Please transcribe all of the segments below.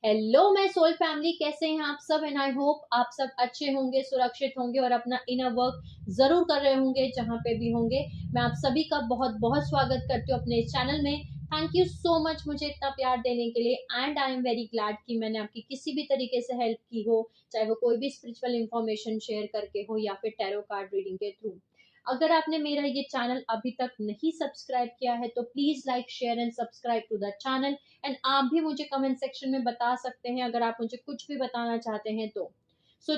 Hello मैं soul family, कैसे हैं आप सब? एंड आई होप आप सब अच्छे होंगे, सुरक्षित होंगे और अपना इनर वर्क जरूर कर रहे होंगे जहां पे भी होंगे। मैं आप सभी का बहुत बहुत स्वागत करती हूँ अपने इस चैनल में। थैंक यू सो मच मुझे इतना प्यार देने के लिए। And I am very glad कि मैंने आपकी किसी भी तरीके से हेल्प की हो, चाहे वो कोई भी स्पिरिचुअल इंफॉर्मेशन शेयर करके हो या फिर टैरो कार्ड रीडिंग के थ्रू। अगर आपने मेरा ये चैनल अभी तक नहीं सब्सक्राइब किया है तो please like, share and subscribe to the channel. And आप भी मुझे कमेंट सेक्शन में बता सकते हैं अगर आप मुझे कुछ भी बताना चाहते हैं तो।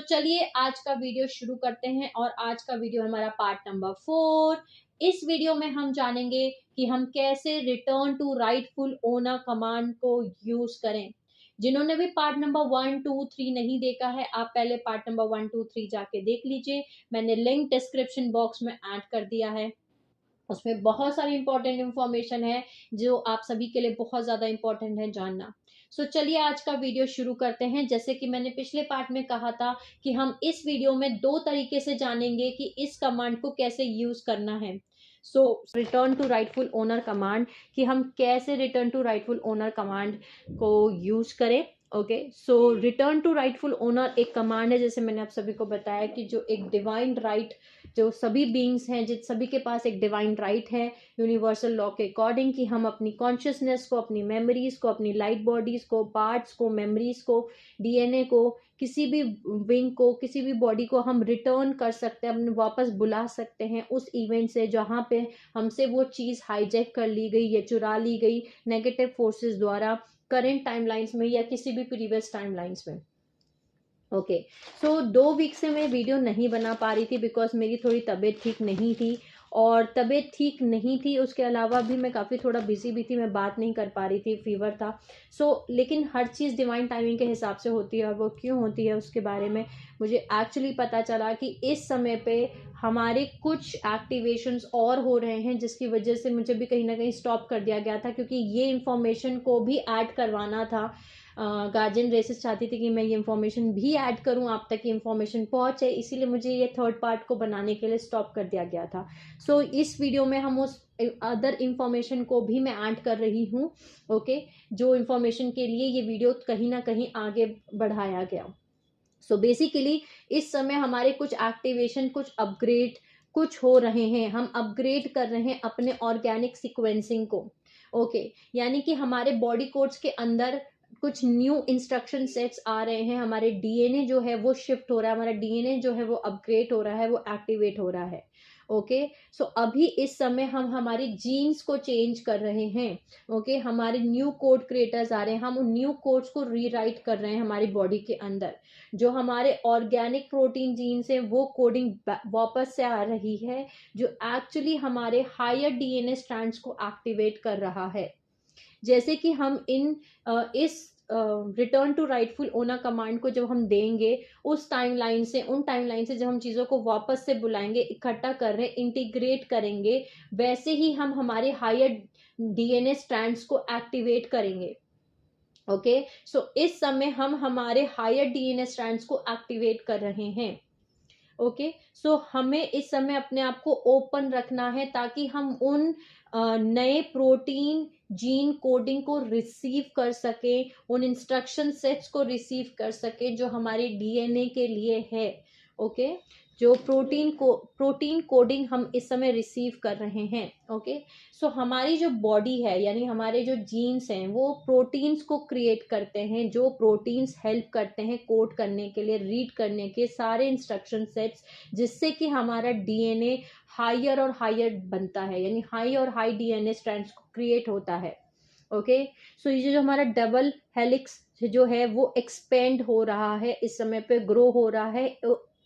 चलिए आज का वीडियो शुरू करते हैं। और आज का वीडियो हमारा पार्ट नंबर 4। इस वीडियो में हम जानेंगे कि हम कैसे return to rightful owner command को यूज करें। जिन्होंने भी पार्ट नंबर 1, 2, 3 नहीं देखा है, आप पहले पार्ट नंबर 1, 2, 3 जाके देख लीजिए। मैंने लिंक डिस्क्रिप्शन बॉक्स में ऐड कर दिया है। उसमें बहुत सारी इंपॉर्टेंट इंफॉर्मेशन है जो आप सभी के लिए बहुत ज्यादा इंपॉर्टेंट है जानना। चलिए आज का वीडियो शुरू करते हैं। जैसे कि मैंने पिछले पार्ट में कहा था कि हम इस वीडियो में दो तरीके से जानेंगे कि इस कमांड को कैसे यूज करना है। Return to rightful owner command, कि हम कैसे return to rightful owner command को यूज करें। Okay, so return to rightful owner एक कमांड है, जैसे मैंने आप सभी को बताया, कि जो एक डिवाइन राइट, जो सभी बींग्स हैं, जिन सभी के पास एक डिवाइन राइट है यूनिवर्सल लॉ के अकॉर्डिंग, कि हम अपनी कॉन्शियसनेस को, अपनी मेमोरीज को, अपनी लाइट बॉडीज को, पार्ट्स को, मेमोरीज को, डीएनए को, किसी भी विंग को, किसी भी बॉडी को हम रिटर्न कर सकते हैं, हम वापस बुला सकते हैं उस इवेंट से जहां पे हमसे वो चीज हाईजैक कर ली गई या चुरा ली गई नेगेटिव फोर्सेस द्वारा, करंट टाइमलाइंस में या किसी भी प्रीवियस टाइमलाइंस में। ओके, सो 2 वीक से मैं वीडियो नहीं बना पा रही थी बिकॉज मेरी थोड़ी तबीयत ठीक नहीं थी। और तबीयत ठीक नहीं थी, उसके अलावा भी मैं काफ़ी थोड़ा बिजी भी थी, मैं बात नहीं कर पा रही थी, फीवर था। लेकिन हर चीज़ डिवाइन टाइमिंग के हिसाब से होती है, और वो क्यों होती है उसके बारे में मुझे एक्चुअली पता चला कि इस समय पे हमारे कुछ एक्टिवेशंस और हो रहे हैं, जिसकी वजह से मुझे भी कहीं ना कहीं स्टॉप कर दिया गया था, क्योंकि ये इन्फॉर्मेशन को भी ऐड करवाना था। गार्जियन रेसिस चाहती थी कि मैं ये इन्फॉर्मेशन भी ऐड करूं, आप तक ये इन्फॉर्मेशन पहुंचे, इसीलिए मुझे ये थर्ड पार्ट को बनाने के लिए स्टॉप कर दिया गया था। इस वीडियो में हम उस अदर इंफॉर्मेशन को भी मैं ऐड कर रही हूँ। ओके, जो इन्फॉर्मेशन के लिए ये वीडियो कहीं ना कहीं आगे बढ़ाया गया। बेसिकली इस समय हमारे कुछ एक्टिवेशन, कुछ अपग्रेड कुछ हो रहे हैं। हम अपग्रेड कर रहे हैं अपने ऑर्गेनिक सीक्वेंसिंग को। ओके, यानी कि हमारे बॉडी कोड्स के अंदर कुछ न्यू इंस्ट्रक्शन सेट्स आ रहे हैं, हमारे डीएनए जो है वो शिफ्ट हो रहा है, हमारा डीएनए जो है वो अपग्रेड हो रहा है, वो एक्टिवेट हो रहा है। ओके, अभी इस समय हम हमारी जीन्स को चेंज कर रहे हैं। ओके, हमारे न्यू कोड क्रिएटर्स आ रहे हैं, हम उन न्यू कोड्स को रीराइट कर रहे हैं हमारी बॉडी के अंदर। जो हमारे ऑर्गेनिक प्रोटीन जीन्स हैं वो कोडिंग वापस से आ रही है, जो एक्चुअली हमारे हायर डीएनए स्ट्रैंड्स को एक्टिवेट कर रहा है। जैसे कि हम इस return to rightful owner command को जब हम देंगे, उस टाइमलाइन से, उन टाइमलाइन से जब हम चीज़ों को वापस से बुलाएंगे, इकट्ठा कर रहे, इंटीग्रेट करेंगे, वैसे ही हम हमारे हायर डीएनए स्ट्रैंड्स को एक्टिवेट करेंगे। ओके, इस समय हम हमारे हायर डीएनए स्ट्रैंड्स को एक्टिवेट कर रहे हैं। ओके, हमें इस समय अपने आप को ओपन रखना है ताकि हम उन नए प्रोटीन जीन कोडिंग को रिसीव कर सके, उन इंस्ट्रक्शन सेट्स को रिसीव कर सके जो हमारे डीएनए के लिए है। ओके, जो प्रोटीन कोडिंग हम इस समय रिसीव कर रहे हैं। ओके, हमारी जो बॉडी है, यानी हमारे जो जीन्स हैं, वो प्रोटीन्स को क्रिएट करते हैं, जो प्रोटीन्स हेल्प करते हैं कोड करने के लिए, रीड करने के सारे इंस्ट्रक्शन सेट्स, जिससे कि हमारा डीएनए हायर और हायर बनता है, यानी हाई और हाई डीएनए स्ट्रैंड्स क्रिएट होता है। ओके, ये जो हमारा डबल हेलिक्स जो है वो एक्सपेंड हो रहा है, इस समय पे ग्रो हो रहा है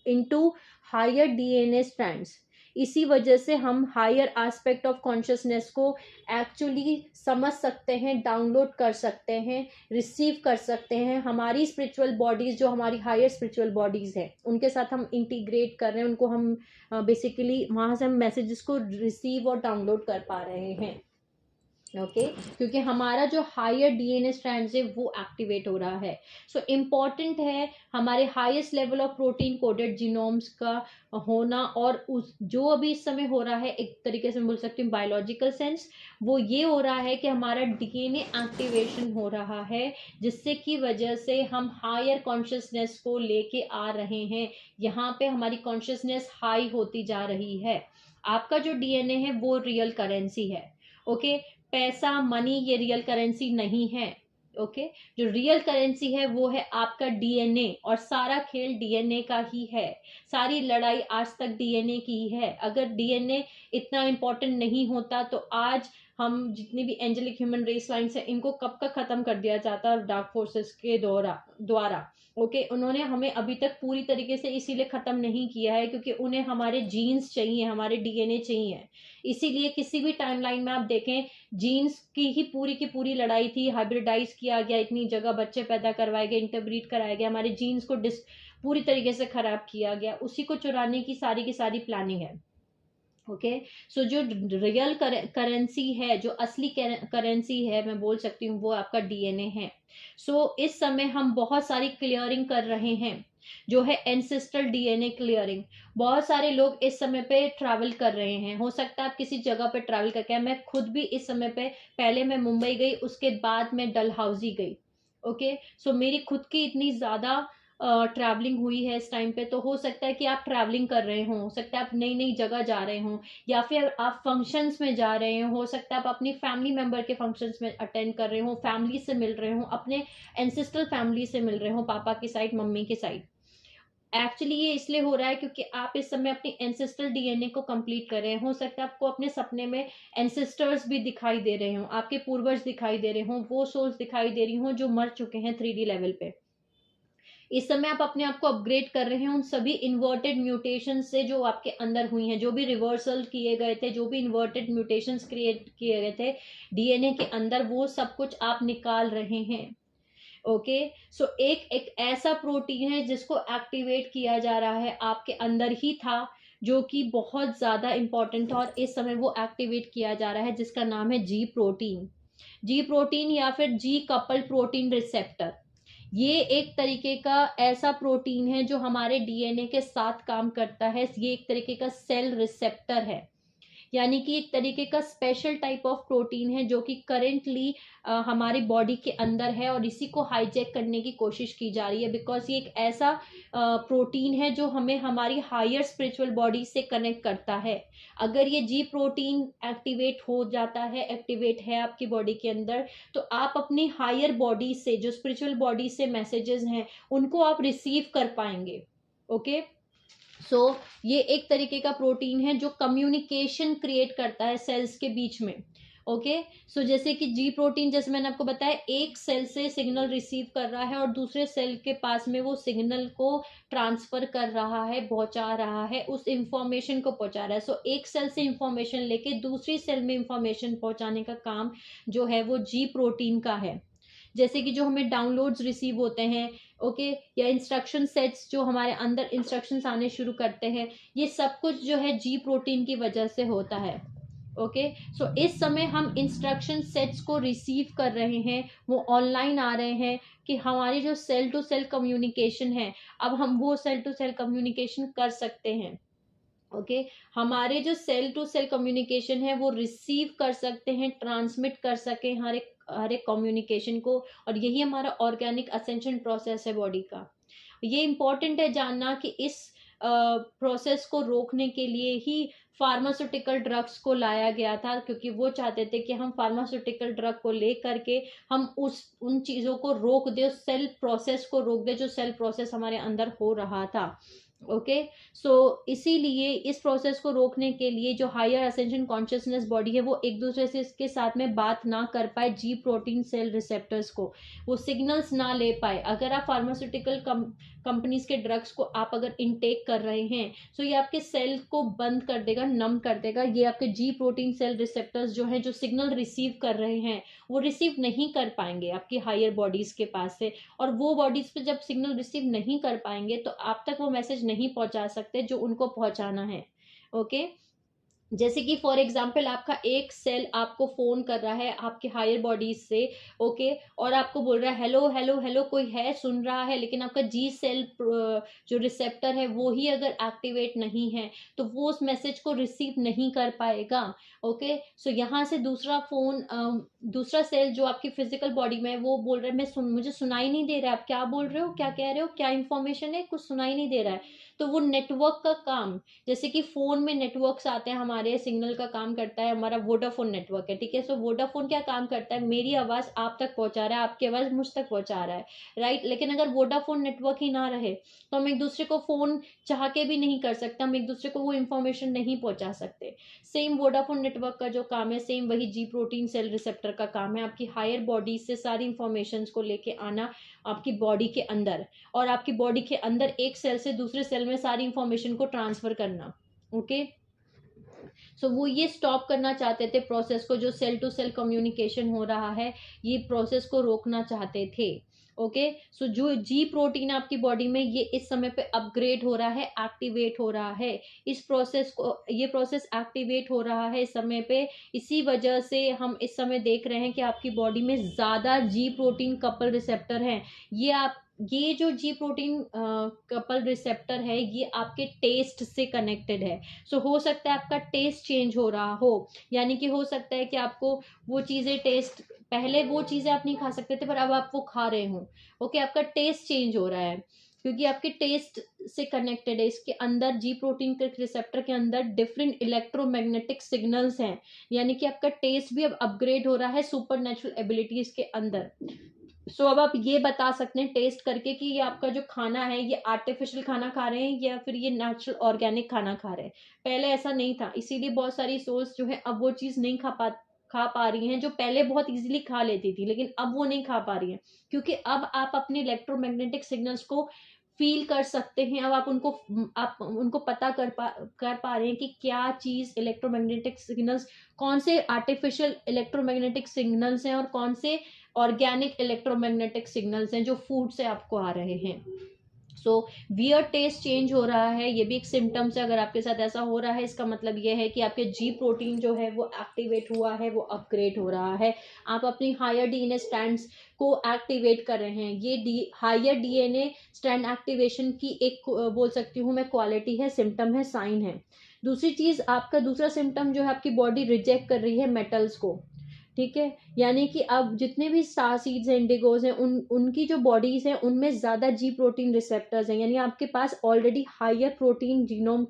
इनटू हायर डीएनए स्ट्रैंड्स। इसी वजह से हम हायर एस्पेक्ट ऑफ कॉन्शियसनेस को एक्चुअली समझ सकते हैं, डाउनलोड कर सकते हैं, रिसीव कर सकते हैं। हमारी स्पिरिचुअल बॉडीज, जो हमारी हायर स्पिरिचुअल बॉडीज हैं, उनके साथ हम इंटीग्रेट कर रहे हैं, उनको हम बेसिकली वहां से हम मैसेजेस को रिसीव और डाउनलोड कर पा रहे हैं। ओके क्योंकि हमारा जो हायर डीएनए स्ट्रैंड्स है वो एक्टिवेट हो रहा है। सो इम्पॉर्टेंट है हमारे highest level of protein coded genomes का होना, और उस जो अभी इस समय हो रहा है एक तरीके से मैं बोल सकती हूँ बायोलॉजिकल सेंस, वो ये हो रहा है कि हमारा डीएनए एक्टिवेशन हो रहा है, जिससे की वजह से हम हायर कॉन्शियसनेस को लेके आ रहे हैं। यहाँ पे हमारी कॉन्शियसनेस हाई होती जा रही है। आपका जो डीएनए है वो रियल करेंसी है। ओके, पैसा मनी ये रियल करेंसी नहीं है। ओके, जो रियल करेंसी है वो है आपका डीएनए, और सारा खेल डीएनए का ही है। सारी लड़ाई आज तक डीएनए की ही है। अगर डीएनए इतना इंपॉर्टेंट नहीं होता तो आज हम जितनी भी एंजेलिक ह्यूमन रेस लाइन्स है इनको कब का खत्म कर दिया जाता डार्क फोर्सेस के द्वारा। ओके, उन्होंने हमें अभी तक पूरी तरीके से इसीलिए खत्म नहीं किया है क्योंकि उन्हें हमारे जीन्स चाहिए, हमारे डीएनए चाहिए। इसीलिए किसी भी टाइमलाइन में आप देखें, जीन्स की पूरी लड़ाई थी, हाइब्रिडाइज किया गया, इतनी जगह बच्चे पैदा करवाए गए, इंटरब्रीड कराया गया, हमारे जीन्स को पूरी तरीके से खराब किया गया, उसी को चुराने की सारी प्लानिंग है। ओके, सो जो रियल करेंसी है, जो असली करेंसी है मैं बोल सकती हूँ, वो आपका डीएनए है। सो इस समय हम बहुत सारी क्लियरिंग कर रहे हैं, जो है एंसेस्ट्रल डीएनए क्लियरिंग। बहुत सारे लोग इस समय पे ट्रैवल कर रहे हैं, हो सकता है आप किसी जगह पे ट्रैवल करके आए। मैं खुद भी इस समय पे, पहले मैं मुंबई गई, उसके बाद मैं डलहौजी गई। ओके, सो मेरी खुद की इतनी ज्यादा ट्रैवलिंग हुई है इस टाइम पे, तो हो सकता है कि आप ट्रैवलिंग कर रहे हो सकता है आप नई नई जगह जा रहे हो, या फिर आप फंक्शंस में जा रहे हो सकता है आप अपनी फैमिली मेंबर के फंक्शंस में अटेंड कर रहे हो, फैमिली से मिल रहे हो, अपने एंसेस्ट्रल फैमिली से मिल रहे हो, पापा की साइड, मम्मी की साइड। एक्चुअली ये इसलिए हो रहा है क्योंकि आप इस समय अपनी एंसेस्ट्रल डीएनए को कंप्लीट कर रहे हैं। हो सकता है आपको अपने सपने में एंसेस्टर्स भी दिखाई दे रहे हो, आपके पूर्वज दिखाई दे रहे हो, वो सोल्स दिखाई दे रही हो जो मर चुके हैं 3D लेवल पे। इस समय आप अपने आप को अपग्रेड कर रहे हैं उन सभी इन्वर्टेड म्यूटेशन से जो आपके अंदर हुई हैं, जो भी रिवर्सल किए गए थे, जो भी इन्वर्टेड म्यूटेशंस क्रिएट किए गए थे डीएनए के अंदर, वो सब कुछ आप निकाल रहे हैं। ओके, सो एक एक ऐसा प्रोटीन है जिसको एक्टिवेट किया जा रहा है, आपके अंदर ही था, जो कि बहुत ज्यादा इंपॉर्टेंट था, और इस समय वो एक्टिवेट किया जा रहा है, जिसका नाम है जी प्रोटीन। जी प्रोटीन या फिर जी कपल प्रोटीन रिसेप्टर। ये एक तरीके का ऐसा प्रोटीन है जो हमारे डीएनए के साथ काम करता है। ये एक तरीके का सेल रिसेप्टर है, यानी कि एक तरीके का स्पेशल टाइप ऑफ प्रोटीन है जो कि करेंटली हमारी बॉडी के अंदर है, और इसी को हाईजैक करने की कोशिश की जा रही है, बिकॉज ये एक ऐसा प्रोटीन है जो हमें हमारी हायर स्पिरिचुअल बॉडी से कनेक्ट करता है। अगर ये जी प्रोटीन एक्टिवेट हो जाता है, एक्टिवेट है आपकी बॉडी के अंदर, तो आप अपनी हायर बॉडी से, जो स्पिरिचुअल बॉडी से मैसेजेस हैं, उनको आप रिसीव कर पाएंगे। ओके, सो ये एक तरीके का प्रोटीन है जो कम्युनिकेशन क्रिएट करता है सेल्स के बीच में। ओके, सो जैसे कि जी प्रोटीन, जैसे मैंने आपको बताया, एक सेल से सिग्नल रिसीव कर रहा है और दूसरे सेल के पास में वो सिग्नल को ट्रांसफर कर रहा है, पहुंचा रहा है, उस इंफॉर्मेशन को पहुंचा रहा है। सो एक सेल से इंफॉर्मेशन लेके दूसरी सेल में इंफॉर्मेशन पहुंचाने का काम जो है वो जी प्रोटीन का है। जैसे कि जो हमें डाउनलोड्स रिसीव होते हैं, ओके, या इंस्ट्रक्शन सेट्स जो हमारे अंदर इंस्ट्रक्शंस आने शुरू करते हैं, ये सब कुछ जो है जी प्रोटीन की वजह से होता है। ओके, सो इस समय हम इंस्ट्रक्शन सेट्स को रिसीव कर रहे हैं, वो ऑनलाइन आ रहे हैं, कि हमारी जो सेल टू सेल कम्युनिकेशन है, अब हम वो सेल टू सेल कम्युनिकेशन कर सकते हैं। ओके, हमारे जो सेल टू सेल कम्युनिकेशन है वो रिसीव कर सकते हैं, ट्रांसमिट कर सके हर एक कम्युनिकेशन को, और यही हमारा ऑर्गेनिक असेंशन प्रोसेस है बॉडी का। ये इंपॉर्टेंट है जानना कि इस प्रोसेस को रोकने के लिए ही फार्मास्यूटिकल ड्रग्स को लाया गया था, क्योंकि वो चाहते थे कि हम फार्मास्यूटिकल ड्रग को ले करके हम उन चीज़ों को रोक दे, उस सेल प्रोसेस को रोक दे जो सेल प्रोसेस हमारे अंदर हो रहा था। ओके, सो इसीलिए इस प्रोसेस को रोकने के लिए जो हायर असेंशन कॉन्शियसनेस बॉडी है वो एक दूसरे से इसके साथ में बात ना कर पाए, जी प्रोटीन सेल रिसेप्टर्स को वो सिग्नल्स ना ले पाए। अगर आप फार्मास्यूटिकल कंपनीज के ड्रग्स को आप अगर इनटेक कर रहे हैं, तो ये आपके सेल को बंद कर देगा, नम कर देगा। ये आपके जी प्रोटीन सेल रिसेप्टर्स जो है, जो सिग्नल रिसीव कर रहे हैं, वो रिसीव नहीं कर पाएंगे आपकी हायर बॉडीज के पास से, और वो बॉडीज पे जब सिग्नल रिसीव नहीं कर पाएंगे तो आप तक वो मैसेज नहीं पहुंचा सकते जो उनको पहुंचाना है। ओके, जैसे कि फॉर एग्जांपल आपका एक सेल आपको फोन कर रहा है आपके हायर बॉडीज से, ओके, और आपको बोल रहा है हेलो हेलो हेलो, कोई है सुन रहा है, लेकिन आपका जी सेल जो रिसेप्टर है वो ही अगर एक्टिवेट नहीं है तो वो उस मैसेज को रिसीव नहीं कर पाएगा। ओके, सो यहाँ से दूसरा फोन, दूसरा सेल जो आपकी फिजिकल बॉडी में है वो बोल रहा है मुझे सुनाई नहीं दे रहा है, आप क्या बोल रहे हो, क्या कह रहे हो, क्या इंफॉर्मेशन है, कुछ सुनाई नहीं दे रहा है। तो वो नेटवर्क का काम, जैसे कि फोन में नेटवर्क्स आते हैं हमारे, सिग्नल का काम करता है हमारा वोडाफोन नेटवर्क है, ठीक है। सो वोडाफोन क्या काम करता है, मेरी आवाज आप तक पहुंचा रहा है, आपकी आवाज मुझ तक पहुंचा रहा है, राइट। लेकिन अगर वोडाफोन नेटवर्क ही ना रहे तो हम एक दूसरे को फोन चाह के भी नहीं कर सकते, हम एक दूसरे को वो इंफॉर्मेशन नहीं पहुंचा सकते। सेम वोडाफोन नेटवर्क का जो काम है, सेम वही जी प्रोटीन सेल रिसेप्टर का काम है, आपकी हायर बॉडी से सारी इंफॉर्मेशन को लेके आना आपकी बॉडी के अंदर, और आपकी बॉडी के अंदर एक सेल से दूसरे सेल में सारी इंफॉर्मेशन को ट्रांसफर करना। ओके, सो वो ये स्टॉप करना चाहते थे प्रोसेस को, जो सेल टू सेल कम्युनिकेशन हो रहा है, ये प्रोसेस को रोकना चाहते थे। ओके, सो जो जी प्रोटीन आपकी बॉडी में ये इस समय पे अपग्रेड हो रहा है, एक्टिवेट हो रहा है, इस प्रोसेस को, ये प्रोसेस एक्टिवेट हो रहा है इस समय पे। इसी वजह से हम इस समय देख रहे हैं कि आपकी बॉडी में ज्यादा जी प्रोटीन कपल रिसेप्टर हैं। ये जो जी प्रोटीन कपल रिसेप्टर है ये आपके टेस्ट से कनेक्टेड है। सो हो सकता है आपका टेस्ट चेंज हो रहा हो, यानी कि हो सकता है कि आपको वो चीजें टेस्ट, पहले वो चीजें आप नहीं खा सकते थे पर अब आप वो खा रहे हो। ओके, आपका टेस्ट चेंज हो रहा है क्योंकि आपके टेस्ट से कनेक्टेड है। इसके अंदर जी प्रोटीन के रिसेप्टर के अंदर डिफरेंट इलेक्ट्रोमैग्नेटिक सिग्नल्स हैं, यानी कि आपका टेस्ट भी अब अपग्रेड हो रहा है सुपर नेचुरल एबिलिटीज के अंदर। सो अब आप ये बता सकते हैं टेस्ट करके कि ये आपका जो खाना है ये आर्टिफिशियल खाना खा रहे हैं या फिर ये नेचुरल ऑर्गेनिक खाना खा रहे हैं। पहले ऐसा नहीं था, इसीलिए बहुत सारी सोल्स जो है अब वो चीज नहीं खा पा रही हैं जो पहले बहुत इजीली खा लेती थी, लेकिन अब वो नहीं खा पा रही हैं क्योंकि अब आप अपने इलेक्ट्रोमैग्नेटिक सिग्नल्स को फील कर सकते हैं। अब आप उनको पता कर पा रहे हैं कि क्या चीज इलेक्ट्रोमैग्नेटिक सिग्नल्स, कौन से आर्टिफिशियल इलेक्ट्रोमैग्नेटिक सिग्नल्स हैं और कौन से ऑर्गेनिक इलेक्ट्रोमैग्नेटिक सिग्नल्स हैं जो फूड से आपको आ रहे हैं। सो वियर टेस्ट चेंज हो रहा है, ये भी एक सिम्टम्स है। अगर आपके साथ ऐसा हो रहा है इसका मतलब ये है कि आपके जी प्रोटीन जो है वो एक्टिवेट हुआ है, वो अपग्रेड हो रहा है, आप अपनी हायर डीएनए स्ट्रैंड्स को एक्टिवेट कर रहे हैं। ये हायर डीएनए स्ट्रैंड एक्टिवेशन की एक बोल सकती हूँ मैं क्वालिटी है, सिम्टम है, साइन है। दूसरी चीज, आपका दूसरा सिम्टम जो है, आपकी बॉडी रिजेक्ट कर रही है मेटल्स को, ठीक है। यानी कि अब जितने भी स्टार सीड्स हैं, इंडिगोज हैं, उनकी जो बॉडीज हैं उनमें ज्यादा जी प्रोटीन रिसेप्टर्स हैं, यानी आपके पास already higher protein genome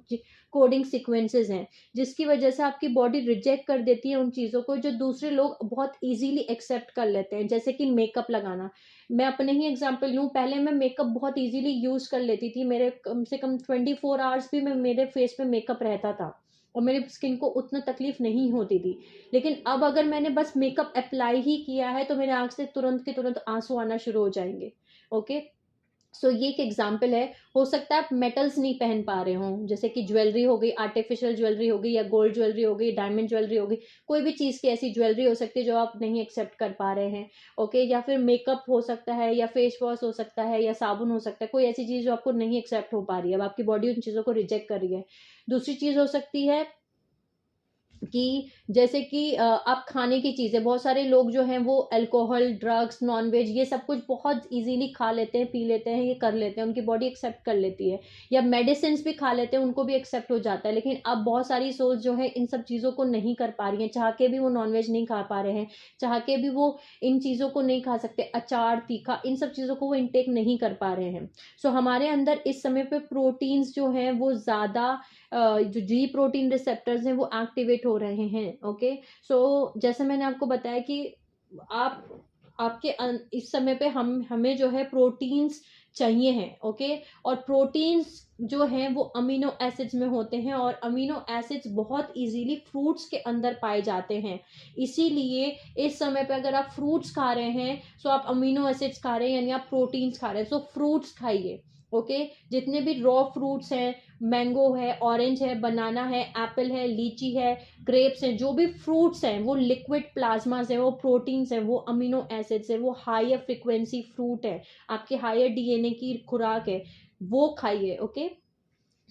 coding sequences हैं, जिसकी वजह से आपकी बॉडी रिजेक्ट कर देती है उन चीजों को जो दूसरे लोग बहुत इजीली एक्सेप्ट कर लेते हैं। जैसे कि मेकअप लगाना, मैं अपने ही एग्जांपल लूँ, पहले मैं मेकअप बहुत इजीली यूज कर लेती थी, मेरे कम से कम 24 आवर्स भी मैं मेरे फेस पे मेकअप रहता था और मेरी स्किन को उतना तकलीफ नहीं होती थी। लेकिन अब अगर मैंने बस मेकअप अप्लाई ही किया है तो मेरे आंख से तुरंत के तुरंत आंसू आना शुरू हो जाएंगे। ओके, सो ये एक एग्जाम्पल है। हो सकता है आप मेटल्स नहीं पहन पा रहे हो, जैसे कि ज्वेलरी हो गई, आर्टिफिशियल ज्वेलरी हो गई, या गोल्ड ज्वेलरी हो गई, डायमंड ज्वेलरी हो गई, कोई भी चीज़ की ऐसी ज्वेलरी हो सकती है जो आप नहीं एक्सेप्ट कर पा रहे हैं। ओके, या फिर मेकअप हो सकता है, या फेस वॉश हो सकता है, या साबुन हो सकता है, कोई ऐसी चीज़ जो आपको नहीं एक्सेप्ट हो पा रही है, अब आपकी बॉडी उन चीज़ों को रिजेक्ट कर रही है। दूसरी चीज़ हो सकती है कि जैसे कि आप खाने की चीज़ें, बहुत सारे लोग जो हैं वो अल्कोहल, ड्रग्स, नॉनवेज, ये सब कुछ बहुत इजीली खा लेते हैं, पी लेते हैं, ये कर लेते हैं, उनकी बॉडी एक्सेप्ट कर लेती है। या मेडिसिन भी खा लेते हैं, उनको भी एक्सेप्ट हो जाता है। लेकिन अब बहुत सारी सोल्स जो है इन सब चीज़ों को नहीं कर पा रही हैं, चाह के भी वो नॉनवेज नहीं खा पा रहे हैं, चाह के भी वो इन चीज़ों को नहीं खा सकते, अचार, तीखा, इन सब चीज़ों को वो इनटेक नहीं कर पा रहे हैं। सो हमारे अंदर इस समय पे प्रोटीन्स जो हैं वो ज़्यादा, जो जी प्रोटीन रिसेप्टर्स हैं वो एक्टिवेट हो रहे हैं। ओके, सो जैसे मैंने आपको बताया कि आप आपके इस समय पे हमें जो है प्रोटीन्स चाहिए हैं। ओके, और प्रोटीन्स जो हैं वो अमीनो एसिड्स में होते हैं, और अमीनो एसिड्स बहुत इजीली फ्रूट्स के अंदर पाए जाते हैं। इसीलिए इस समय पे अगर आप फ्रूट्स खा रहे हैं सो आप अमीनो एसिड्स खा रहे हैं, यानी आप प्रोटीन्स खा रहे हैं। सो फ्रूट्स खाइए। ओके, जितने भी रॉ फ्रूट्स हैं, मैंगो है, ऑरेंज है, बनाना है, एप्पल है, लीची है, ग्रेप्स हैं, जो भी फ्रूट्स हैं वो लिक्विड प्लाज्मास है, वो प्रोटीन्स हैं, वो अमीनो एसिड्स है, वो हायर फ्रिक्वेंसी फ्रूट है, आपके हायर डीएनए की खुराक है, वो खाइए। ओके,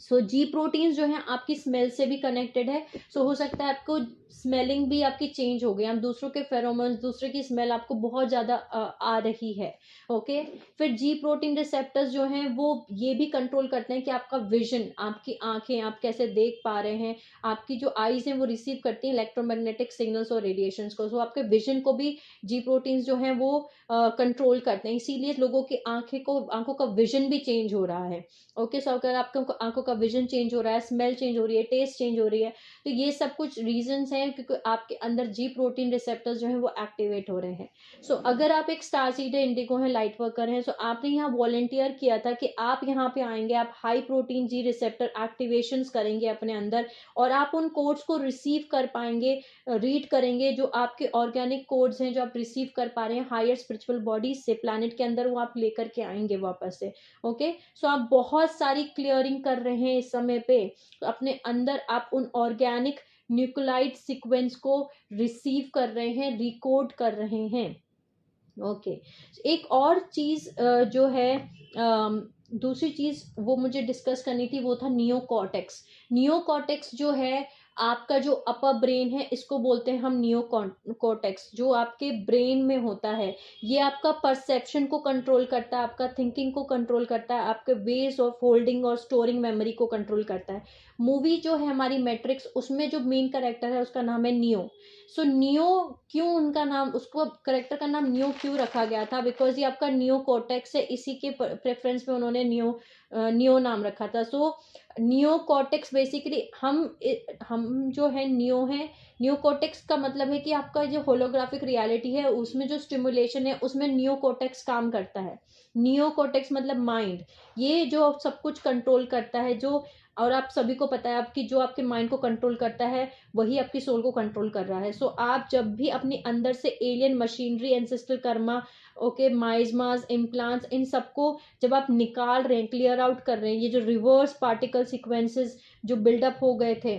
सो जी प्रोटीन्स जो है आपकी स्मेल से भी कनेक्टेड है। सो हो सकता है आपको स्मेलिंग भी आपकी चेंज हो गई, आप दूसरों के फेरोमोन्स, दूसरे की स्मेल आपको बहुत ज़्यादा आ रही है। ओके, फिर जी प्रोटीन रिसेप्टर्स जो हैं वो ये भी कंट्रोल करते हैं कि आपका विजन, आपकी आंखें, आप कैसे देख पा रहे हैं, आपकी जो आईज हैं वो रिसीव करती हैं इलेक्ट्रोमैग्नेटिक सिग्नल्स और रेडिएशंस को। सो आपके विजन को भी जी प्रोटीन्स जो हैं वो कंट्रोल करते हैं, इसीलिए लोगों की आंखों का विजन भी चेंज हो रहा है। ओके, सो अगर आपको आंखों का विजन चेंज हो रहा है, स्मेल चेंज हो रही है, टेस्ट चेंज हो रही है, तो ये सब कुछ रीजंस हैं क्योंकि आपके अंदर जी प्रोटीन रिसेप्टर्स जो हैं वो एक्टिवेट हो रहे हैं। सो अगर आप एक स्टार सीडर इंडिगो हैं, लाइट वर्कर हैं, सो आपने यहाँ वॉलंटियर किया था कि आप यहाँ पे आएंगे, आप हाई प्रोटीन जी रिसेप्टर एक्टिवेशंस करेंगे अपने अंदर, और आप उन कोड्स को रिसीव कर पाएंगे, रीड करेंगे, जो आपके ऑर्गेनिक कोड्स हैं जो आप रिसीव कर पा रहे हैं हायर स्पिरिचुअल बॉडी से प्लैनेट के अंदर, वो आप लेकर के आएंगे वापस से। ओके, सो आप बहुत सारी क्लियरिंग कर रहे हैं इस समय पे, तो अपने अंदर आप उन ऑर्गेनिक न्यूक्लियोटाइड सीक्वेंस को रिसीव कर रहे हैं, रिकोड कर रहे हैं। ओके, एक और चीज जो है, दूसरी चीज वो मुझे डिस्कस करनी थी, वो था नियोकॉर्टेक्स। नियोकॉर्टेक्स जो है आपका जो अपर ब्रेन है, इसको बोलते हैं हम नियोकॉर्टेक्स, जो आपके ब्रेन में होता है। ये आपका परसेप्शन को कंट्रोल करता है, आपका थिंकिंग को कंट्रोल करता है, आपके वेज ऑफ होल्डिंग और स्टोरिंग मेमोरी को कंट्रोल करता है। मूवी जो है हमारी मैट्रिक्स, उसमें जो मेन कैरेक्टर है उसका नाम है नियो। सो नियो, क्यों उनका नाम, उसको करेक्टर का नाम नियो क्यों रखा गया था, बिकॉज ये आपका नियो कॉर्टेक्स है, इसी के प्रेफरेंस में उन्होंने नियो नाम रखा था। सो नियो कॉर्टेक्स बेसिकली हम जो है नियो कॉर्टेक्स का मतलब है कि आपका जो होलोग्राफिक रियलिटी है उसमें जो स्टिमुलेशन है उसमें नियो कॉर्टेक्स काम करता है। नियो कॉर्टेक्स मतलब माइंड, ये जो सब कुछ कंट्रोल करता है, जो, और आप सभी को पता है आपकी जो आपके माइंड को कंट्रोल करता है वही आपकी सोल को कंट्रोल कर रहा है। सो आप जब भी अपने अंदर से alien machinery, ancestral karma, okay, miasmas, implants, इन सबको जब आप निकाल रहे हैं, क्लियर आउट कर रहे हैं, ये जो रिवर्स पार्टिकल सीक्वेंसेस जो बिल्डअप हो गए थे,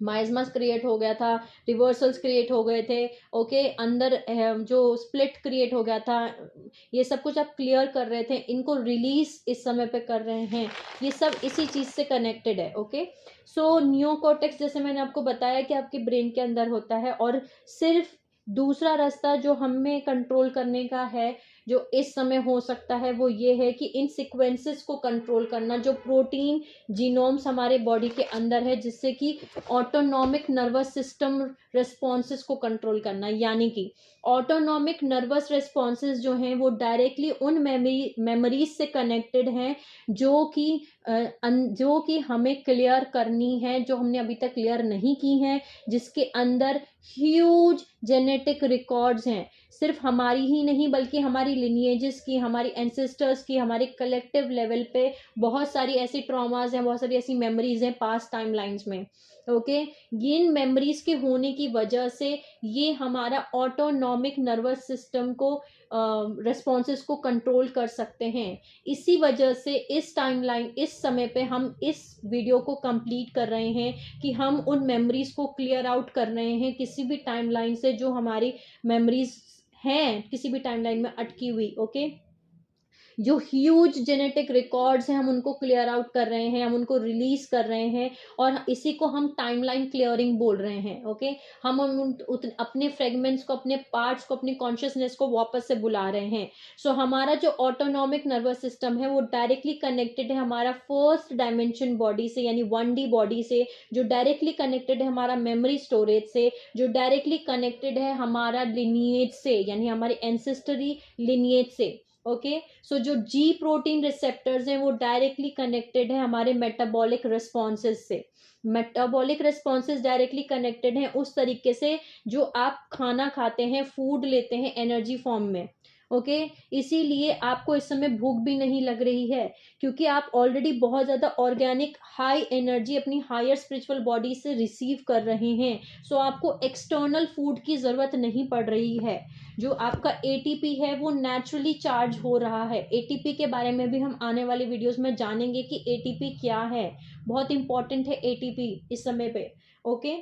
माइजमास क्रिएट हो गया था, रिवर्सल्स क्रिएट हो गए थे, ओके, अंदर जो स्प्लिट क्रिएट हो गया था, ये सब कुछ आप क्लियर कर रहे थे, इनको रिलीज इस समय पे कर रहे हैं, ये सब इसी चीज से कनेक्टेड है। ओके, सो नियोकॉर्टेक्स जैसे मैंने आपको बताया कि आपके ब्रेन के अंदर होता है, और सिर्फ दूसरा रास्ता जो हमें कंट्रोल करने का है जो इस समय हो सकता है वो ये है कि इन सीक्वेंसेस को कंट्रोल करना, जो प्रोटीन जीनोम्स हमारे बॉडी के अंदर है, जिससे कि ऑटोनॉमिक नर्वस सिस्टम रिस्पॉन्सेस को कंट्रोल करना। यानी कि ऑटोनॉमिक नर्वस रिस्पॉन्सेस जो हैं वो डायरेक्टली उन मेमोरीज से कनेक्टेड हैं जो कि हमें क्लियर करनी है, जो हमने अभी तक क्लियर नहीं की हैं, जिसके अंदर ह्यूज जेनेटिक रिकॉर्ड्स हैं, सिर्फ हमारी ही नहीं बल्कि हमारी लिनिएजेस की, हमारी एंसेस्टर्स की, हमारे कलेक्टिव लेवल पे बहुत सारी ऐसी ट्रॉमास हैं, बहुत सारी ऐसी मेमोरीज हैं पास्ट टाइम लाइन्स में। ओके, इन मेमोरीज के होने की वजह से ये हमारा ऑटोनॉमिक नर्वस सिस्टम को रेस्पॉन्सेस को कंट्रोल कर सकते हैं। इसी वजह से इस टाइमलाइन, इस समय पे हम इस वीडियो को कंप्लीट कर रहे हैं कि हम उन मेमोरीज को क्लियर आउट कर रहे हैं, किसी भी टाइमलाइन से जो हमारी मेमोरीज हैं किसी भी टाइमलाइन में अटकी हुई। ओके, जो ह्यूज जेनेटिक रिकॉर्ड्स हैं हम उनको क्लियर आउट कर रहे हैं, हम उनको रिलीज कर रहे हैं, और इसी को हम टाइमलाइन क्लियरिंग बोल रहे हैं। ओके, हम अपने फ्रेगमेंट्स को, अपने पार्ट्स को, अपनी कॉन्शियसनेस को वापस से बुला रहे हैं। सो हमारा जो ऑटोनॉमिक नर्वस सिस्टम है वो डायरेक्टली कनेक्टेड है हमारा फर्स्ट डायमेंशन बॉडी से, यानी 1D बॉडी से, जो डायरेक्टली कनेक्टेड है हमारा मेमोरी स्टोरेज से, जो डायरेक्टली कनेक्टेड है हमारा लिनिएज से, यानी हमारे एंसेस्टरी लिनिएज से। ओके, सो जो जी प्रोटीन रिसेप्टर्स हैं वो डायरेक्टली कनेक्टेड है हमारे मेटाबॉलिक रिस्पॉन्सेज से। मेटाबॉलिक रिस्पॉन्सेज डायरेक्टली कनेक्टेड हैं उस तरीके से जो आप खाना खाते हैं, फूड लेते हैं एनर्जी फॉर्म में। ओके, इसीलिए आपको इस समय भूख भी नहीं लग रही है, क्योंकि आप ऑलरेडी बहुत ज्यादा ऑर्गेनिक हाई एनर्जी अपनी हायर स्पिरिचुअल बॉडी से रिसीव कर रहे हैं। सो आपको एक्सटर्नल फूड की जरूरत नहीं पड़ रही है। जो आपका एटीपी है वो नेचुरली चार्ज हो रहा है। एटीपी के बारे में भी हम आने वाले वीडियोस में जानेंगे कि एटीपी क्या है, बहुत इंपॉर्टेंट है एटीपी इस समय पे। ओके,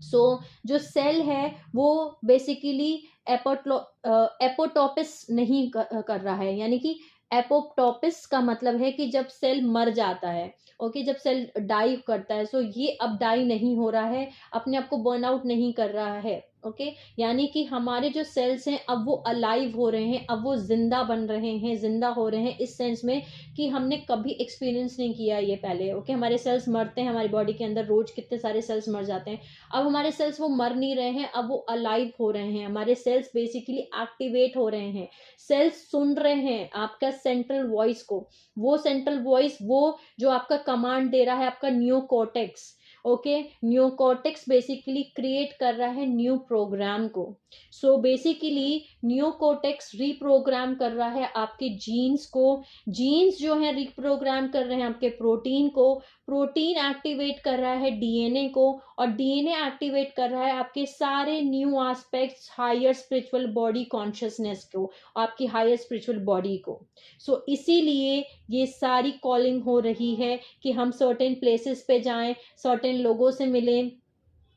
सो जो सेल है वो बेसिकली एपोटोपिस नहीं कर रहा है, यानी कि एपोप्टोसिस का मतलब है कि जब सेल मर जाता है, ओके, जब सेल डाई करता है, सो ये अब डाई नहीं हो रहा है, अपने आप को बर्न आउट नहीं कर रहा है, ओके, यानी कि हमारे जो सेल्स हैं अब वो अलाइव हो रहे हैं, अब वो जिंदा बन रहे हैं, जिंदा हो रहे हैं इस सेंस में कि हमने कभी एक्सपीरियंस नहीं किया ये पहले, ओके। हमारे सेल्स मरते हैं, हमारी बॉडी के अंदर रोज कितने सारे सेल्स मर जाते हैं, अब हमारे सेल्स वो मर नहीं रहे हैं, अब वो अलाइव हो रहे हैं, हमारे सेल्स बेसिकली एक्टिवेट हो रहे हैं, सेल्स सुन रहे हैं आपका सेंट्रल वॉइस को, वो सेंट्रल वॉइस वो जो आपका कमांड दे रहा है आपका न्यूकोर्टेक्स, ओके, न्यूकोर्टेक्स बेसिकली क्रिएट कर रहा है न्यू प्रोग्राम को। सो बेसिकली न्यूकोर्टेक्स रिप्रोग्राम कर रहा है आपके जीन्स को, जीन्स जो है रिप्रोग्राम कर रहे हैं आपके प्रोटीन को, प्रोटीन एक्टिवेट कर रहा है डीएनए को, और डीएनए एक्टिवेट कर रहा है आपके सारे new aspects higher spiritual body consciousness को, आपकी हायर स्पिरिचुअल बॉडी को। सो इसीलिए ये सारी कॉलिंग हो रही है कि हम सर्टेन प्लेसेस पे जाएं, सर्टेन लोगों से मिलें,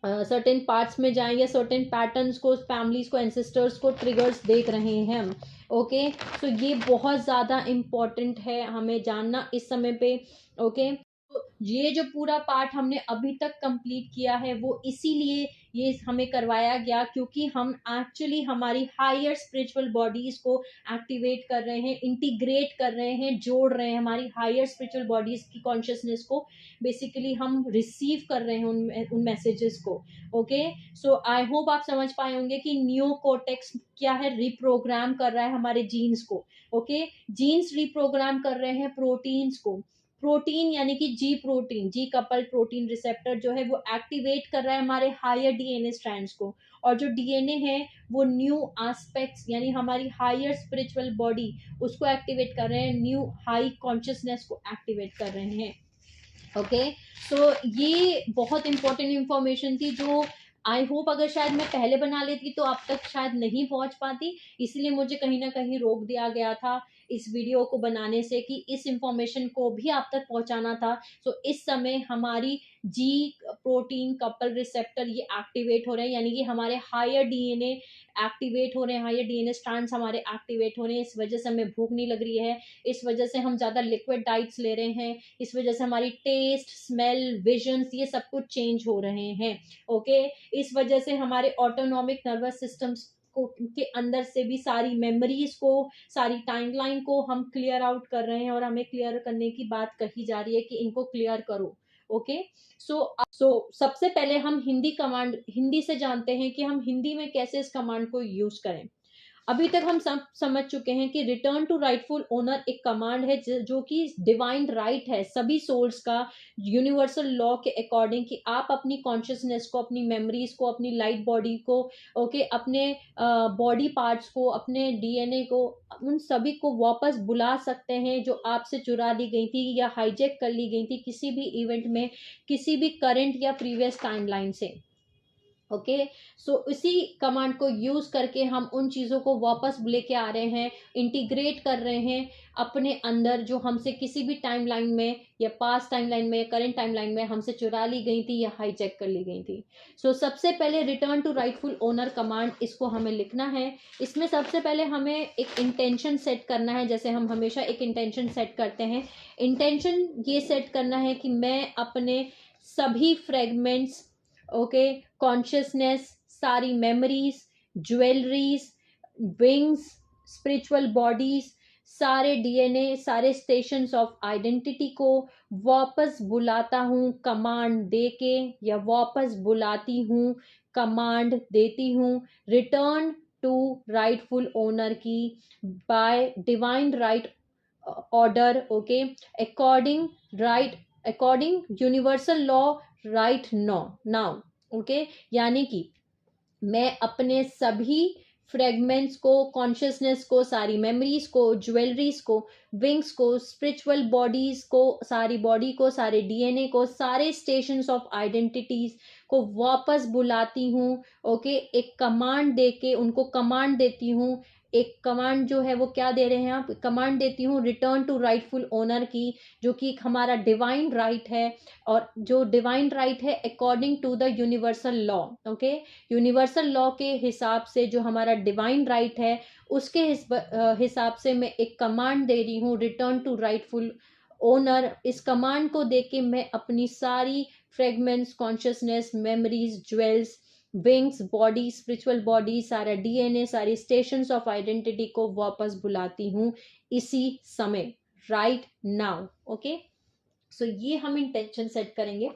सर्टेन पार्ट्स में जाएं, या सर्टेन पैटर्न्स को, फैमिलीज को, एंसेस्टर्स को ट्रिगर्स देख रहे हैं हम, ओके। सो ये बहुत ज़्यादा इम्पॉर्टेंट है हमें जानना इस समय पे, ओके। तो ये जो पूरा पार्ट हमने अभी तक कंप्लीट किया है वो इसीलिए ये हमें करवाया गया क्योंकि हम एक्चुअली हमारी हायर स्पिरिचुअल बॉडीज को एक्टिवेट कर रहे हैं, इंटीग्रेट कर रहे हैं, जोड़ रहे हैं, हमारी हायर स्पिरिचुअल बॉडीज की कॉन्शियसनेस को बेसिकली हम रिसीव कर रहे हैं उन मैसेजेस को, ओके। सो आई होप आप समझ पाए होंगे कि न्यू कोर्टेक्स क्या है, रिप्रोग्राम कर रहा है हमारे जीन्स को, ओके। जीन्स रिप्रोग्राम कर रहे हैं प्रोटीन्स को, प्रोटीन यानी कि जी प्रोटीन, जी कपल प्रोटीन रिसेप्टर जो है वो एक्टिवेट कर रहा है हमारे हायर डीएनए स्ट्रैंड्स को, और जो डीएनए है वो न्यू एस्पेक्ट्स यानी हमारी हायर स्पिरिचुअल बॉडी उसको एक्टिवेट कर रहे हैं, न्यू हाई कॉन्शियसनेस को एक्टिवेट कर रहे हैं, ओके। सो ये बहुत इंपॉर्टेंट इंफॉर्मेशन थी जो आई होप अगर शायद मैं पहले बना लेती तो आप तक शायद नहीं पहुंच पाती, इसलिए मुझे कहीं ना कहीं रोक दिया गया था इस वीडियो को बनाने से कि इस इंफॉर्मेशन को भी आप तक पहुंचाना था। सो इस समय हमारी जी प्रोटीन कपल रिसेप्टर ये एक्टिवेट हो रहे हैं, यानी कि हमारे हायर डीएनए एक्टिवेट हो रहे हैं, हायर डीएनए स्ट्रैंड्स हमारे एक्टिवेट हो रहे हैं, इस वजह से हमें भूख नहीं लग रही है, इस वजह से हम ज़्यादा लिक्विड डाइट्स ले रहे हैं, इस वजह से हमारी टेस्ट, स्मेल, विजन्स ये सब कुछ चेंज हो रहे हैं, ओके। इस वजह से हमारे ऑटोनॉमिक नर्वस सिस्टम्स के अंदर से भी सारी मेमोरीज को, सारी टाइमलाइन को हम क्लियर आउट कर रहे हैं, और हमें क्लियर करने की बात कही जा रही है कि इनको क्लियर करो, ओके। सो सबसे पहले हम हिंदी से जानते हैं कि हम हिंदी में कैसे इस कमांड को यूज करें। अभी तक हम समझ चुके हैं कि रिटर्न टू राइटफुल ओनर एक कमांड है जो कि डिवाइन राइट है सभी सोल्स का, यूनिवर्सल लॉ के अकॉर्डिंग, कि आप अपनी कॉन्शियसनेस को, अपनी मेमोरीज को, अपनी लाइट बॉडी को, ओके, अपने बॉडी पार्ट्स को, अपने डीएनए को, उन सभी को वापस बुला सकते हैं जो आपसे चुरा ली गई थी या हाईजैक कर ली गई थी किसी भी इवेंट में, किसी भी करंट या प्रीवियस टाइमलाइन से, ओके। सो इसी कमांड को यूज करके हम उन चीजों को वापस लेके आ रहे हैं, इंटीग्रेट कर रहे हैं अपने अंदर, जो हमसे किसी भी टाइमलाइन में या पास्ट टाइमलाइन में, करंट टाइमलाइन में हमसे चुरा ली गई थी या हाईजैक कर ली गई थी। सो सबसे पहले return to rightful owner command, इसको हमें लिखना है। इसमें सबसे पहले हमें एक इंटेंशन सेट करना है, जैसे हम हमेशा एक इंटेंशन सेट करते हैं। इंटेंशन ये सेट करना है कि मैं अपने सभी फ्रेगमेंट्स, ओके, कॉन्शियसनेस, सारी memories, jewelleries, wings, spiritual bodies, सारे डीएनए, सारे स्टेशंस ऑफ आइडेंटिटी को वापस बुलाता हूँ कमांड देके, या वापस बुलाती हूँ कमांड देती हूँ रिटर्न टू राइटफुल ओनर की bye divine right order, okay, according universal law right now, okay. यानी कि मैं अपने सभी फ्रेगमेंट्स को, कॉन्शियसनेस को, सारी मेमोरीज को, ज्वेलरीज को, विंग्स को, स्पिरिचुअल बॉडीज को, सारी बॉडी को, सारे डीएनए को, सारे स्टेशंस ऑफ आइडेंटिटीज को वापस बुलाती हूँ, ओके। एक कमांड देके उनको कमांड देती हूँ, एक कमांड जो है वो क्या दे रहे हैं आप, कमांड देती हूँ रिटर्न टू राइटफुल ओनर की, जो कि एक हमारा डिवाइन राइट है, और जो डिवाइन राइट है according to the universal law, okay. Universal law के हिसाब से जो हमारा डिवाइन राइट है उसके हिसाब से मैं एक कमांड दे रही हूँ, रिटर्न टू राइटफुल ओनर। इस कमांड को देके मैं अपनी सारी fragments, consciousness, memories, jewels, wings, body, spiritual body, सारा डीएनए, सारी स्टेशंस ऑफ आइडेंटिटी को वापस बुलाती हूँ इसी समय, राइट नाउ। ओके, सो ये हम इंटेंशन सेट करेंगे।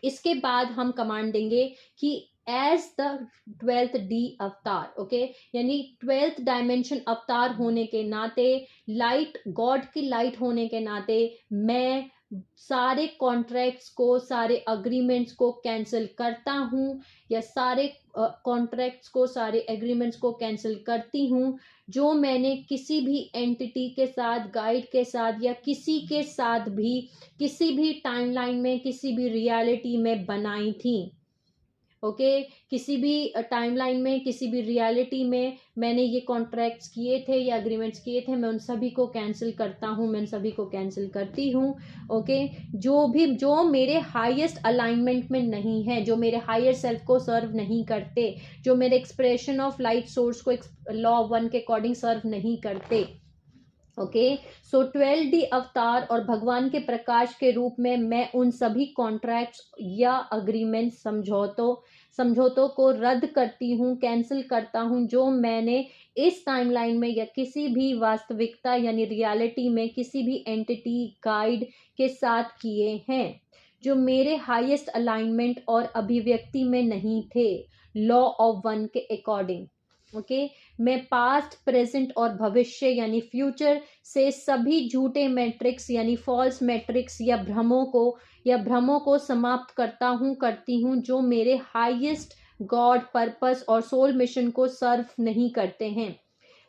इसके बाद हम कमांड देंगे कि एज द 12th डी अवतार, ओके, यानी 12th डायमेंशन अवतार होने के नाते, लाइट, गॉड की लाइट होने के नाते, मैं सारे कॉन्ट्रैक्ट्स को, सारे अग्रीमेंट्स को कैंसिल करता हूँ, या सारे कॉन्ट्रैक्ट्स को, सारे एग्रीमेंट्स को कैंसिल करती हूँ जो मैंने किसी भी एंटिटी के साथ, गाइड के साथ, या किसी के साथ भी, किसी भी टाइमलाइन में, किसी भी रियलिटी में बनाई थी। ओके, किसी भी टाइमलाइन में, किसी भी रियलिटी में मैंने ये कॉन्ट्रैक्ट्स किए थे या अग्रीमेंट्स किए थे, मैं उन सभी को कैंसिल करता हूँ, मैं उन सभी को कैंसिल करती हूँ। ओके, जो मेरे हाईएस्ट अलाइनमेंट में नहीं है, जो मेरे हायर सेल्फ को सर्व नहीं करते, जो मेरे एक्सप्रेशन ऑफ लाइट सोर्स को लॉ 1 के अकॉर्डिंग सर्व नहीं करते। ओके, सो 12 डी अवतार और भगवान के प्रकाश के रूप में मैं उन सभी कॉन्ट्रैक्ट्स या अग्रीमेंट, समझौतों को रद्द करती हूँ, कैंसिल करता हूँ जो मैंने इस टाइमलाइन में या किसी भी वास्तविकता यानी रियलिटी में किसी भी एंटिटी, गाइड के साथ किए हैं, जो मेरे हाईएस्ट अलाइनमेंट और अभिव्यक्ति में नहीं थे, लॉ ऑफ 1 के अकॉर्डिंग। ओके, मैं पास्ट, प्रेजेंट और भविष्य यानी फ्यूचर से सभी झूठे मैट्रिक्स यानी फॉल्स मैट्रिक्स या भ्रमों को समाप्त करती हूँ जो मेरे हाईएस्ट गॉड, पर्पस और सोल मिशन को सर्व नहीं करते हैं।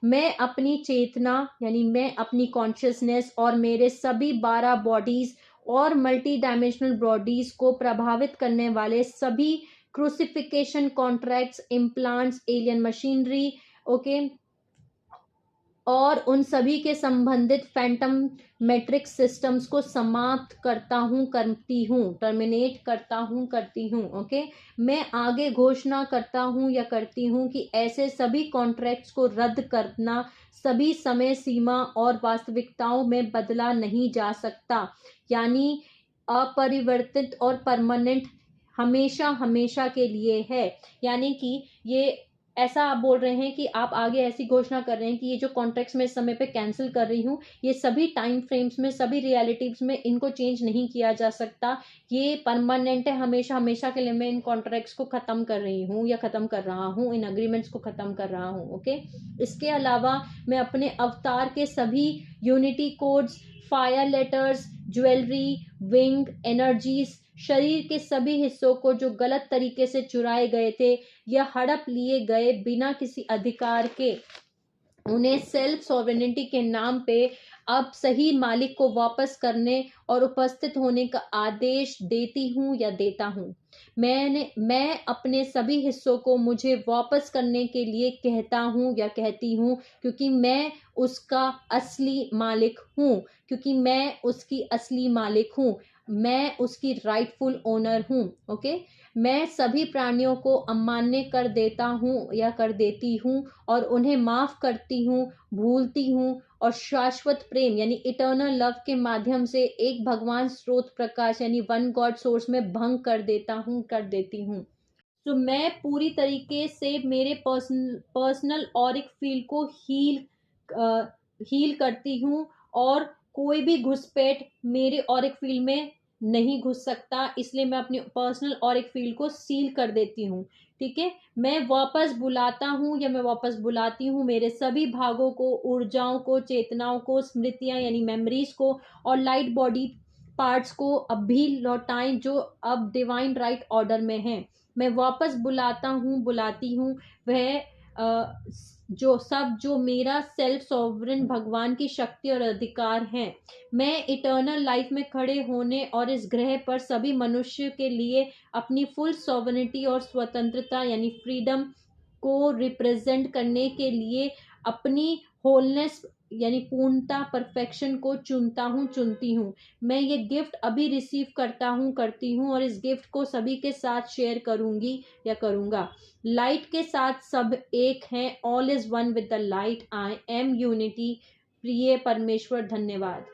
मैं अपनी चेतना यानी मैं अपनी कॉन्शियसनेस और मेरे सभी 12 बॉडीज और मल्टी डायमेंशनल बॉडीज को प्रभावित करने वाले सभी crucifixion, contracts, implants, alien machinery, okay, और उन सभी के संबंधित फैंटम मैट्रिक्स सिस्टम्स को समाप्त टर्मिनेट करती हूँ। ओके, मैं आगे घोषणा करता हूँ या करती हूँ कि ऐसे सभी कॉन्ट्रैक्ट्स को रद्द करना सभी समय सीमा और वास्तविकताओं में बदला नहीं जा सकता, यानी अपरिवर्तित और परमानेंट, हमेशा हमेशा के लिए है। यानी कि ये ऐसा आप बोल रहे हैं कि आप आगे ऐसी घोषणा कर रहे हैं कि ये जो कॉन्ट्रैक्ट्स मैं इस समय पे कैंसिल कर रही हूँ, ये सभी टाइम फ्रेम्स में, सभी रियलिटीज में इनको चेंज नहीं किया जा सकता, ये परमानेंट है, हमेशा हमेशा के लिए मैं इन कॉन्ट्रैक्ट्स को खत्म कर रही हूँ या खत्म कर रहा हूँ, इन अग्रीमेंट्स को खत्म कर रहा हूँ। ओके, इसके अलावा मैं अपने अवतार के सभी unity codes, fire letters, jewellery, wing, energies, शरीर के सभी हिस्सों को जो गलत तरीके से चुराए गए थे या हड़प लिए गए बिना किसी अधिकार के, उन्हें सेल्फ सॉवरेनिटी के नाम पे अब सही मालिक को वापस करने और उपस्थित होने का आदेश देती हूँ या देता हूँ। मैं अपने सभी हिस्सों को मुझे वापस करने के लिए कहता हूँ या कहती हूँ, क्योंकि मैं उसका असली मालिक हूँ, क्योंकि मैं उसकी असली मालिक हूँ, मैं उसकी राइटफुल ओनर हूँ। ओके, मैं सभी प्राणियों को अमान्य कर देता हूँ या कर देती हूँ और उन्हें माफ करती हूँ, भूलती हूँ और शाश्वत प्रेम यानी इटर्नल लव के माध्यम से एक भगवान स्रोत प्रकाश यानी वन गॉड सोर्स में भंग कर देती हूँ। तो मैं पूरी तरीके से मेरे पर्सनल ऑरिक फील्ड को हील करती हूँ और कोई भी घुसपैठ मेरे ऑरिक फील्ड में नहीं घुस सकता, इसलिए मैं अपनी पर्सनल ऑरिक फील्ड को सील कर देती हूँ। ठीक है, मैं वापस बुलाता हूँ या मैं वापस बुलाती हूँ मेरे सभी भागों को, ऊर्जाओं को, चेतनाओं को, स्मृतियां यानी मेमोरीज को और लाइट बॉडी पार्ट्स को अब भी लौटाएं जो अब डिवाइन राइट ऑर्डर में हैं। मैं वापस बुलाती हूँ वह जो मेरा सेल्फ सॉवरेन भगवान की शक्ति और अधिकार हैं। मैं इटर्नल लाइफ में खड़े होने और इस ग्रह पर सभी मनुष्य के लिए अपनी फुल सॉवरेनिटी और स्वतंत्रता यानी फ्रीडम को रिप्रेजेंट करने के लिए अपनी होलनेस यानी पूर्णता परफेक्शन को चुनता हूँ, चुनती हूँ। मैं ये गिफ्ट अभी रिसीव करता हूँ, करती हूँ और इस गिफ्ट को सभी के साथ शेयर करूंगी या करूंगा। लाइट के साथ सब एक हैं, all is one with the light, I am unity, प्रिय परमेश्वर धन्यवाद।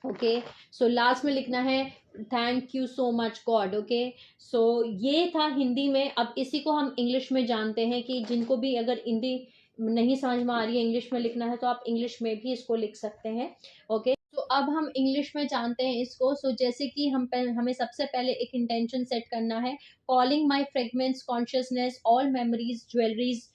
ओके, सो लास्ट में लिखना है thank you so much god. Okay, so ये था हिंदी में। अब इसी को हम इंग्लिश में जानते हैं कि जिनको भी अगर हिंदी नहीं समझ में आ रही है, इंग्लिश में लिखना है, तो आप इंग्लिश में भी इसको लिख सकते हैं। ओके, तो अब हम इंग्लिश में जानते हैं इसको। सो जैसे कि हमें सबसे पहले एक इंटेंशन सेट करना है। Calling my fragments consciousness, all memories, jewelleries,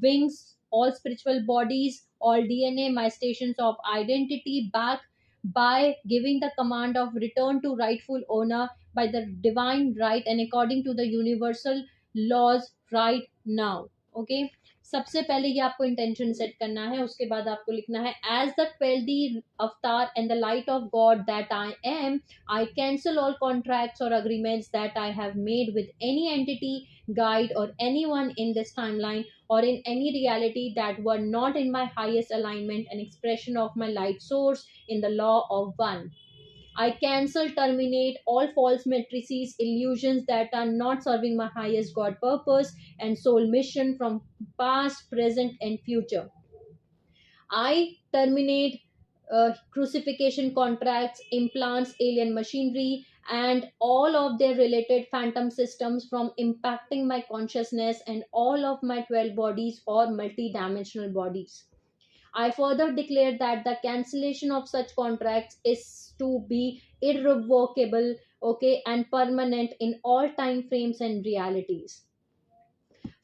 wings, all spiritual bodies, all DNA, my stations of identity back by giving the command of return to rightful owner by the divine right and according to the universal laws right now. Okay, सबसे पहले ये आपको intention set करना है, उसके बाद आपको लिखना है as the 12th avatar and the light of god that I am, I cancel all contracts और agreements that I have made with any entity, guide, or anyone in this timeline or in any reality that were not in my highest alignment and expression of my light source in the law of one. I cancel, terminate all false matrices, illusions that are not serving my highest God purpose and soul mission from past, present, and future. I terminate crucifixion contracts, implants, alien machinery, and all of their related phantom systems from impacting my consciousness and all of my 12 bodies or multidimensional bodies. I further declare that the cancellation of such contracts is to be irrevocable, okay, and permanent in all time frames and realities.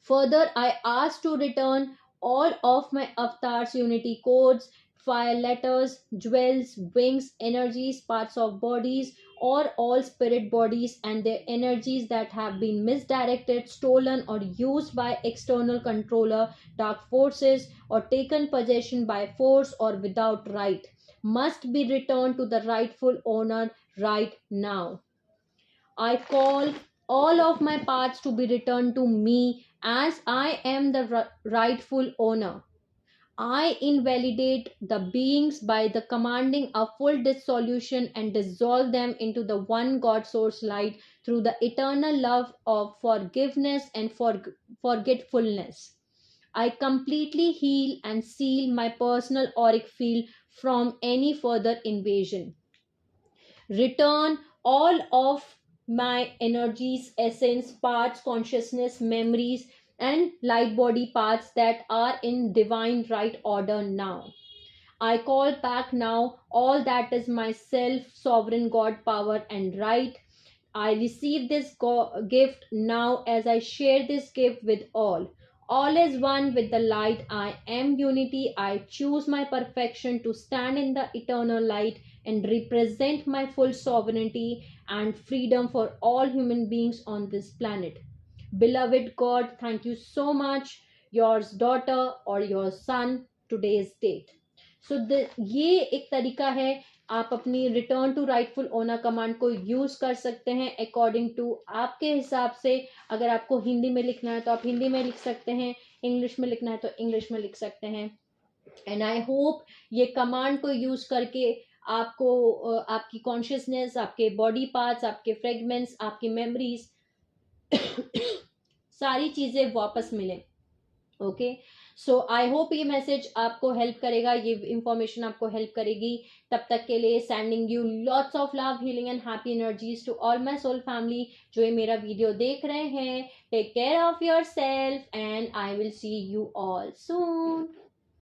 Further, I ask to return all of my avatars, unity codes, fire letters, jewels, wings, energies, parts of bodies, or all spirit bodies and their energies that have been misdirected, stolen, or used by external controller, dark forces, or taken possession by force or without right, must be returned to the rightful owner right now. I call all of my parts to be returned to me as I am the rightful owner. I invalidate the beings by the commanding a full dissolution and dissolve them into the one God source light through the eternal love of forgiveness and forgetfulness. I completely heal and seal my personal auric field from any further invasion. Return all of my energies, essence, parts, consciousness, memories, and light body parts that are in divine right order now. I call back now all that is my self, sovereign God power and right. I receive this gift now as I share this gift with all. All is one with the light. I am unity. I choose my perfection to stand in the eternal light and represent my full sovereignty and freedom for all human beings on this planet. Beloved God, thank you so much. Yours daughter or your son, today's date. So ये एक तरीका है, आप अपनी return to rightful owner command को use कर सकते हैं अकॉर्डिंग टू आपके हिसाब से। अगर आपको हिंदी में लिखना है तो आप हिंदी में लिख सकते हैं, इंग्लिश में लिखना है तो इंग्लिश में लिख सकते हैं। एंड आई होप ये कमांड को यूज करके आपको आपकी कॉन्शियसनेस, आपके बॉडी पार्ट्स, आपके फ्रेगमेंट्स, आपकी मेमोरीज सारी चीजें वापस मिले। ओके, सो आई होप ये मैसेज आपको हेल्प करेगा, ये इंफॉर्मेशन आपको हेल्प करेगी। तब तक के लिए sending you lots of love, healing and happy energies to all my soul family जो ये मेरा वीडियो देख रहे हैं। Take care of yourself and I will see you all soon.